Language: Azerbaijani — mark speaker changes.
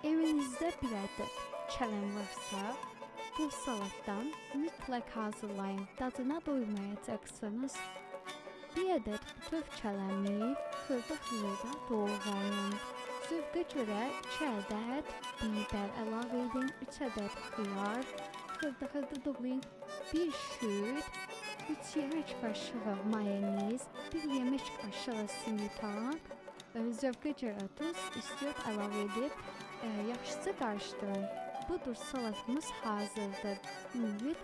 Speaker 1: Evinizdə bir ədəd kələm varsa, bu salatdan mütləq hazırlayın. Dadına doymayacaqsınız. Bir ədəd bütöv kələmi xırda-xırda doğrayın. Zövqə görə 2 ədəd biber əlavə edin, 3 ədəd xiyar xırda-xırda doğrayın, 1 süt, 3 yemək qaşığı mayonez, 1 yemək qaşığı smetan, zövqə görə duz, istiot əlavə edib yaxşıca qarışdırın. Budur, salatımız hazırdır. Ümid